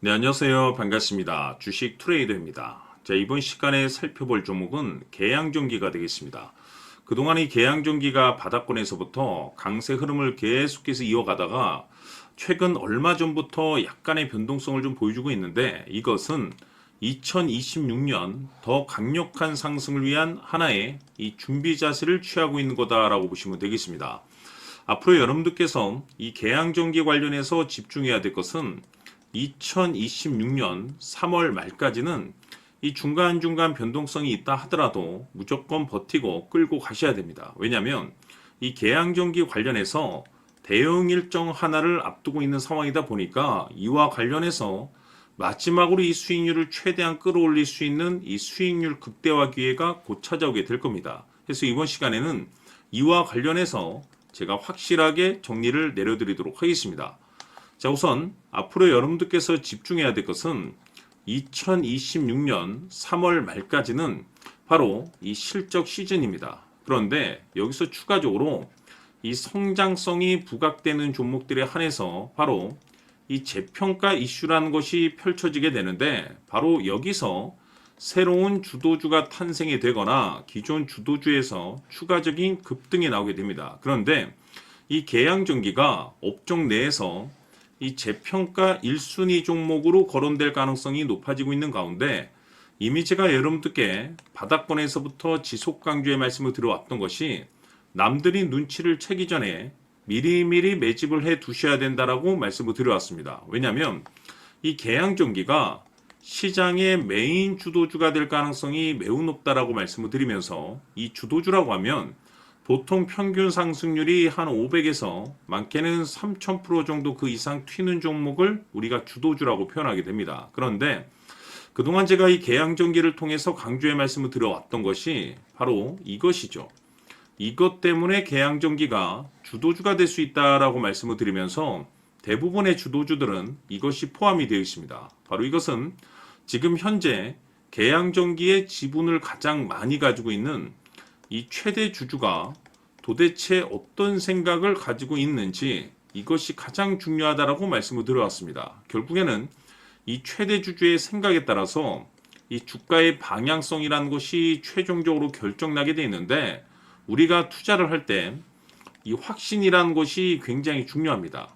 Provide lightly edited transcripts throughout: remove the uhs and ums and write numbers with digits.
네, 안녕하세요. 반갑습니다. 주식 트레이더입니다. 자, 이번 시간에 살펴볼 종목은 계양전기가 되겠습니다. 그동안 이 계양전기가 바닥권에서부터 강세 흐름을 계속해서 이어가다가 최근 얼마 전부터 약간의 변동성을 좀 보여주고 있는데, 이것은 2026년 더 강력한 상승을 위한 하나의 이 준비 자세를 취하고 있는 거다라고 보시면 되겠습니다. 앞으로 여러분들께서 이 계양전기 관련해서 집중해야 될 것은 2026년 3월 말까지는 이 중간중간 변동성이 있다 하더라도 무조건 버티고 끌고 가셔야 됩니다. 왜냐하면 이 계양전기 관련해서 대응 일정 하나를 앞두고 있는 상황이다 보니까 이와 관련해서 마지막으로 이 수익률을 최대한 끌어올릴 수 있는 이 수익률 극대화 기회가 곧 찾아오게 될 겁니다. 그래서 이번 시간에는 이와 관련해서 제가 확실하게 정리를 내려드리도록 하겠습니다. 자, 우선 앞으로 여러분들께서 집중해야 될 것은 2026년 3월 말까지는 바로 이 실적 시즌입니다. 그런데 여기서 추가적으로 이 성장성이 부각되는 종목들에 한해서 바로 이 재평가 이슈라는 것이 펼쳐지게 되는데, 바로 여기서 새로운 주도주가 탄생이 되거나 기존 주도주에서 추가적인 급등이 나오게 됩니다. 그런데 이 계양전기가 업종 내에서 이 재평가 1순위 종목으로 거론될 가능성이 높아지고 있는 가운데, 이미 제가 여러분들께 바닥권에서부터 지속 강조의 말씀을 드려왔던 것이 남들이 눈치를 채기 전에 미리미리 매집을 해 두셔야 된다라고 말씀을 드려왔습니다. 왜냐하면 이 계양전기가 시장의 메인 주도주가 될 가능성이 매우 높다라고 말씀을 드리면서, 이 주도주라고 하면 보통 평균 상승률이 한 500에서 많게는 3000% 정도 그 이상 튀는 종목을 우리가 주도주라고 표현하게 됩니다. 그런데 그동안 제가 이 계양전기를 통해서 강조의 말씀을 드려왔던 것이 바로 이것이죠. 이것 때문에 계양전기가 주도주가 될 수 있다라고 말씀을 드리면서 대부분의 주도주들은 이것이 포함이 되어 있습니다. 바로 이것은 지금 현재 계양전기의 지분을 가장 많이 가지고 있는 이 최대 주주가 도대체 어떤 생각을 가지고 있는지, 이것이 가장 중요하다라고 말씀을 드려왔습니다. 결국에는 이 최대 주주의 생각에 따라서 이 주가의 방향성이라는 것이 최종적으로 결정나게 되어 있는데, 우리가 투자를 할 때 이 확신이라는 것이 굉장히 중요합니다.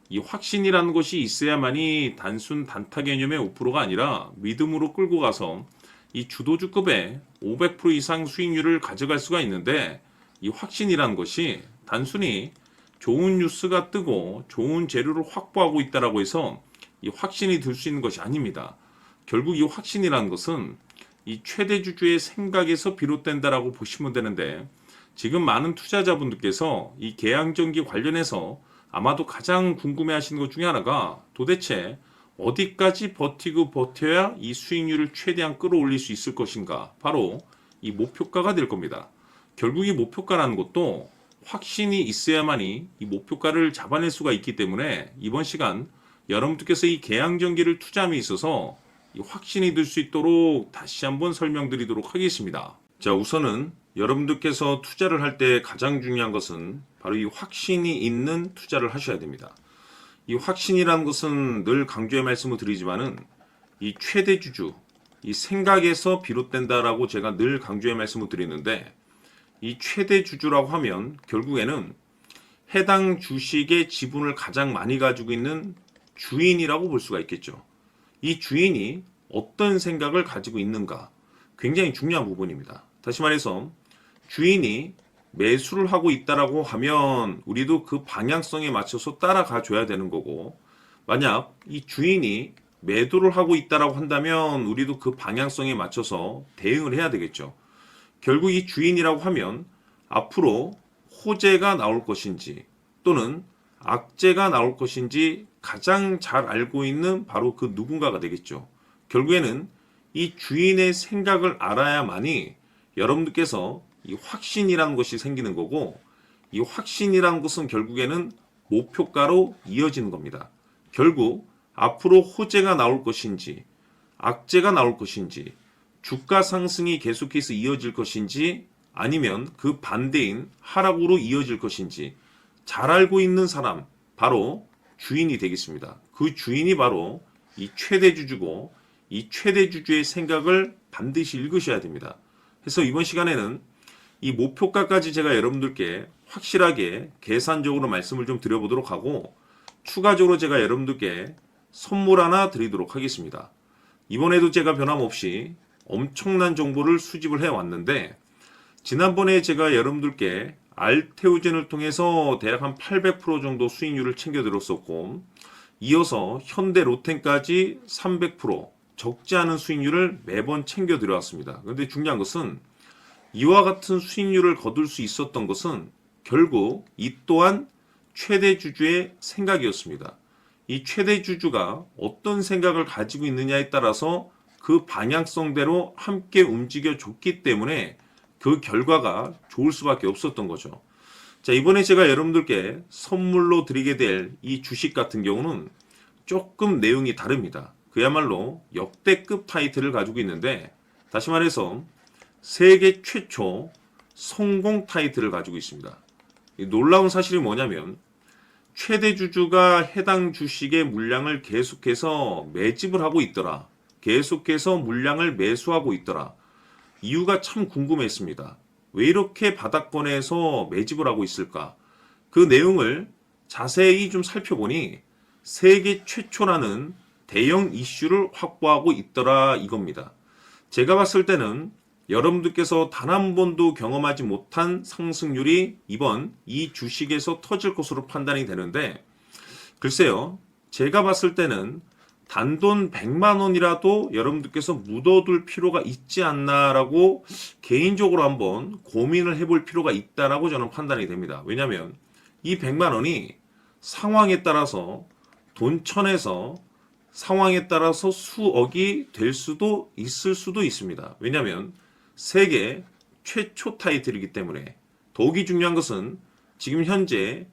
이 확신이라는 것이 있어야만이 단순 단타 개념의 5%가 아니라 믿음으로 끌고 가서 이 주도주급의 500% 이상 수익률을 가져갈 수가 있는데, 이 확신이라는 것이 단순히 좋은 뉴스가 뜨고 좋은 재료를 확보하고 있다라고 해서 이 확신이 들 수 있는 것이 아닙니다. 결국 이 확신이라는 것은 이 최대 주주의 생각에서 비롯된다라고 보시면 되는데, 지금 많은 투자자분들께서 이 계양전기 관련해서 아마도 가장 궁금해하시는 것 중에 하나가 도대체 어디까지 버티고 버텨야 이 수익률을 최대한 끌어올릴 수 있을 것인가, 바로 이 목표가가 될 겁니다. 결국 이 목표가라는 것도 확신이 있어야만이 이 목표가를 잡아낼 수가 있기 때문에, 이번 시간 여러분들께서 이 계양전기를 투자함에 있어서 이 확신이 들 수 있도록 다시 한번 설명드리도록 하겠습니다. 자, 우선은 여러분들께서 투자를 할 때 가장 중요한 것은 바로 이 확신이 있는 투자를 하셔야 됩니다. 이 확신이라는 것은 늘 강조의 말씀을 드리지만은 이 최대 주주, 이 생각에서 비롯된다라고 제가 늘 강조의 말씀을 드리는데, 이 최대 주주라고 하면 결국에는 해당 주식의 지분을 가장 많이 가지고 있는 주인이라고 볼 수가 있겠죠. 이 주인이 어떤 생각을 가지고 있는가, 굉장히 중요한 부분입니다. 다시 말해서 주인이 매수를 하고 있다라고 하면 우리도 그 방향성에 맞춰서 따라가 줘야 되는 거고, 만약 이 주인이 매도를 하고 있다라고 한다면 우리도 그 방향성에 맞춰서 대응을 해야 되겠죠. 결국 이 주인이라고 하면 앞으로 호재가 나올 것인지 또는 악재가 나올 것인지 가장 잘 알고 있는 바로 그 누군가가 되겠죠. 결국에는 이 주인의 생각을 알아야만이 여러분들께서 이 확신이라는 것이 생기는 거고, 이 확신이라는 것은 결국에는 목표가로 이어지는 겁니다. 결국 앞으로 호재가 나올 것인지 악재가 나올 것인지, 주가 상승이 계속해서 이어질 것인지 아니면 그 반대인 하락으로 이어질 것인지 잘 알고 있는 사람, 바로 주인이 되겠습니다. 그 주인이 바로 이 최대 주주고 이 최대 주주의 생각을 반드시 읽으셔야 됩니다. 그래서 이번 시간에는 이 목표가까지 제가 여러분들께 확실하게 계산적으로 말씀을 좀 드려보도록 하고 추가적으로 제가 여러분들께 선물 하나 드리도록 하겠습니다. 이번에도 제가 변함없이 엄청난 정보를 수집을 해왔는데 지난번에 제가 여러분들께 알테오젠을 통해서 대략 한 800% 정도 수익률을 챙겨드렸었고 이어서 현대 로템까지 300% 적지 않은 수익률을 매번 챙겨드려왔습니다. 그런데 중요한 것은 이와 같은 수익률을 거둘 수 있었던 것은 결국 이 또한 최대 주주의 생각이었습니다. 이 최대 주주가 어떤 생각을 가지고 있느냐에 따라서 그 방향성대로 함께 움직여 줬기 때문에 그 결과가 좋을 수밖에 없었던 거죠. 자, 이번에 제가 여러분들께 선물로 드리게 될 이 주식 같은 경우는 조금 내용이 다릅니다. 그야말로 역대급 타이틀을 가지고 있는데 다시 말해서 세계 최초 성공 타이틀을 가지고 있습니다. 놀라운 사실이 뭐냐면 최대 주주가 해당 주식의 물량을 계속해서 매집을 하고 있더라. 계속해서 물량을 매수하고 있더라. 이유가 참 궁금했습니다. 왜 이렇게 바닥권에서 매집을 하고 있을까? 그 내용을 자세히 좀 살펴보니 세계 최초라는 대형 이슈를 확보하고 있더라 이겁니다. 제가 봤을 때는 여러분들께서 단 한 번도 경험하지 못한 상승률이 이번 이 주식에서 터질 것으로 판단이 되는데 글쎄요. 제가 봤을 때는 단돈 100만 원이라도 여러분들께서 묻어둘 필요가 있지 않나라고 개인적으로 한번 고민을 해볼 필요가 있다라고 저는 판단이 됩니다. 왜냐하면 이 100만 원이 상황에 따라서 돈천에서 상황에 따라서 수억이 될 수도 있을 수도 있습니다. 왜냐하면 세계 최초 타이틀이기 때문에 더욱이 중요한 것은 지금 현재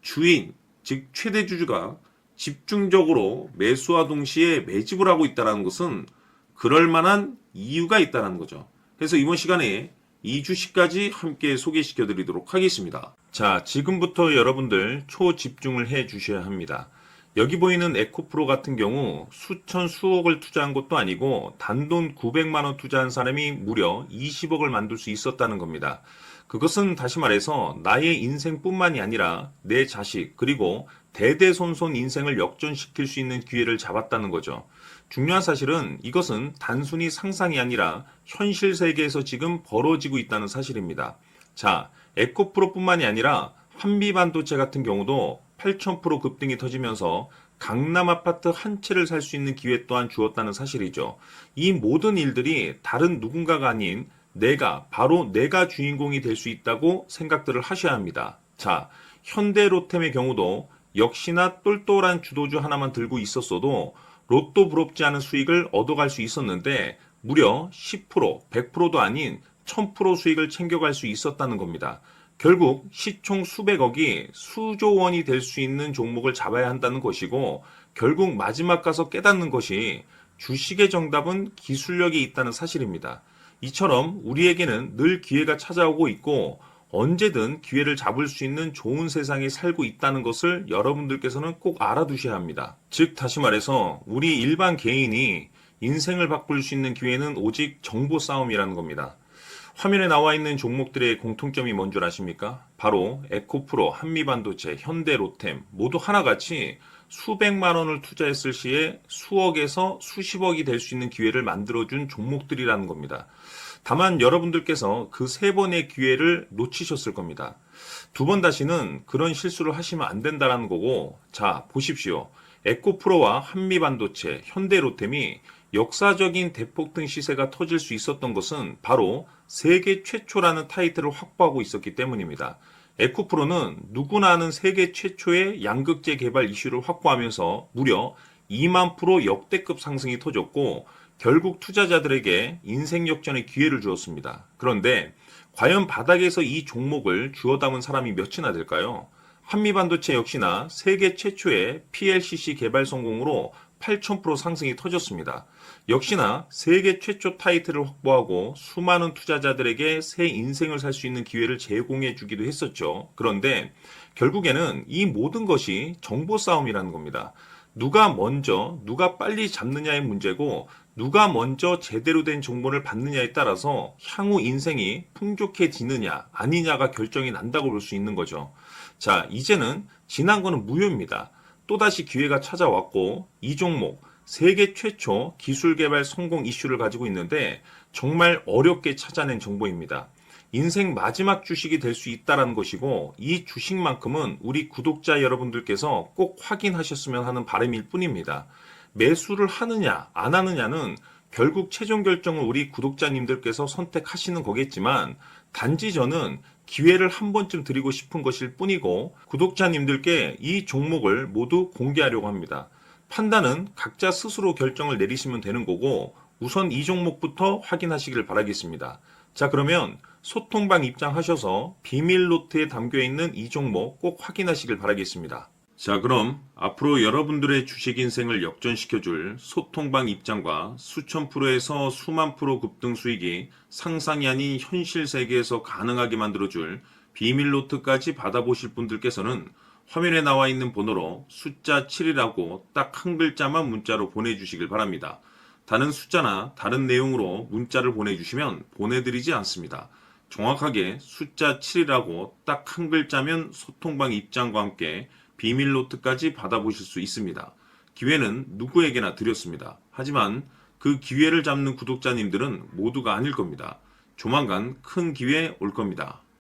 주인, 즉 최대 주주가 집중적으로 매수와 동시에 매집을 하고 있다는 것은 그럴 만한 이유가 있다는 거죠. 그래서 이번 시간에 이 주식까지 함께 소개시켜 드리도록 하겠습니다. 자, 지금부터 여러분들 초집중을 해 주셔야 합니다. 여기 보이는 에코프로 같은 경우 수천 수억을 투자한 것도 아니고 단돈 900만 원 투자한 사람이 무려 20억을 만들 수 있었다는 겁니다. 그것은 다시 말해서 나의 인생뿐만이 아니라 내 자식 그리고 대대손손 인생을 역전시킬 수 있는 기회를 잡았다는 거죠. 중요한 사실은 이것은 단순히 상상이 아니라 현실 세계에서 지금 벌어지고 있다는 사실입니다. 자, 에코프로뿐만이 아니라 한미반도체 같은 경우도 8,000% 급등이 터지면서 강남 아파트 한 채를 살 수 있는 기회 또한 주었다는 사실이죠. 이 모든 일들이 다른 누군가가 아닌 바로 내가 주인공이 될 수 있다고 생각들을 하셔야 합니다. 자, 현대로템의 경우도 역시나 똘똘한 주도주 하나만 들고 있었어도 로또 부럽지 않은 수익을 얻어갈 수 있었는데 무려 10%, 100%도 아닌 1000% 수익을 챙겨갈 수 있었다는 겁니다. 결국 시총 수백억이 수조 원이 될 수 있는 종목을 잡아야 한다는 것이고 결국 마지막 가서 깨닫는 것이 주식의 정답은 기술력이 있다는 사실입니다. 이처럼 우리에게는 늘 기회가 찾아오고 있고 언제든 기회를 잡을 수 있는 좋은 세상에 살고 있다는 것을 여러분들께서는 꼭 알아두셔야 합니다. 즉 다시 말해서 우리 일반 개인이 인생을 바꿀 수 있는 기회는 오직 정보 싸움이라는 겁니다. 화면에 나와 있는 종목들의 공통점이 뭔 줄 아십니까? 바로 에코프로, 한미반도체, 현대로템 모두 하나같이 수백만 원을 투자했을 시에 수억에서 수십억이 될 수 있는 기회를 만들어준 종목들이라는 겁니다. 다만 여러분들께서 그 세 번의 기회를 놓치셨을 겁니다. 두 번 다시는 그런 실수를 하시면 안 된다는 거고 자 보십시오. 에코프로와 한미반도체, 현대로템이 역사적인 대폭등 시세가 터질 수 있었던 것은 바로 세계 최초라는 타이틀을 확보하고 있었기 때문입니다. 에코프로는 누구나 아는 세계 최초의 양극재 개발 이슈를 확보하면서 무려 2만 프로 역대급 상승이 터졌고 결국 투자자들에게 인생 역전의 기회를 주었습니다. 그런데 과연 바닥에서 이 종목을 주워 담은 사람이 몇이나 될까요? 한미반도체 역시나 세계 최초의 PLCC 개발 성공으로 8,000% 상승이 터졌습니다. 역시나 세계 최초 타이틀을 확보하고 수많은 투자자들에게 새 인생을 살 수 있는 기회를 제공해 주기도 했었죠. 그런데 결국에는 이 모든 것이 정보 싸움이라는 겁니다. 누가 먼저, 누가 빨리 잡느냐의 문제고 누가 먼저 제대로 된 정보를 받느냐에 따라서 향후 인생이 풍족해지느냐 아니냐가 결정이 난다고 볼 수 있는 거죠. 자, 이제는 지난 거는 무효입니다. 또다시 기회가 찾아왔고 이 종목 세계 최초 기술 개발 성공 이슈를 가지고 있는데 정말 어렵게 찾아낸 정보입니다. 인생 마지막 주식이 될 수 있다는 것이고 이 주식만큼은 우리 구독자 여러분들께서 꼭 확인하셨으면 하는 바람일 뿐입니다. 매수를 하느냐 안 하느냐는 결국 최종 결정을 우리 구독자님들께서 선택하시는 거겠지만 단지 저는 기회를 한 번쯤 드리고 싶은 것일 뿐이고 구독자님들께 이 종목을 모두 공개하려고 합니다. 판단은 각자 스스로 결정을 내리시면 되는 거고 우선 이 종목부터 확인하시길 바라겠습니다. 자, 그러면 소통방 입장하셔서 비밀 노트에 담겨 있는 이 종목 꼭 확인하시길 바라겠습니다. 자, 그럼 앞으로 여러분들의 주식 인생을 역전시켜줄 소통방 입장과 수천 프로에서 수만 프로 급등 수익이 상상이 아닌 현실 세계에서 가능하게 만들어줄 비밀 노트까지 받아보실 분들께서는 화면에 나와 있는 번호로 숫자 7이라고 딱 한 글자만 문자로 보내주시길 바랍니다. 다른 숫자나 다른 내용으로 문자를 보내주시면 보내드리지 않습니다. 정확하게 숫자 7이라고 딱 한 글자면 소통방 입장과 함께 비밀 노트까지 받아보실 수 있습니다. 기회는 누구에게나 드렸습니다. 하지만 그 기회를 잡는 구독자님들은 모두가 아닐 겁니다. 조만간 큰 기회 올 겁니다.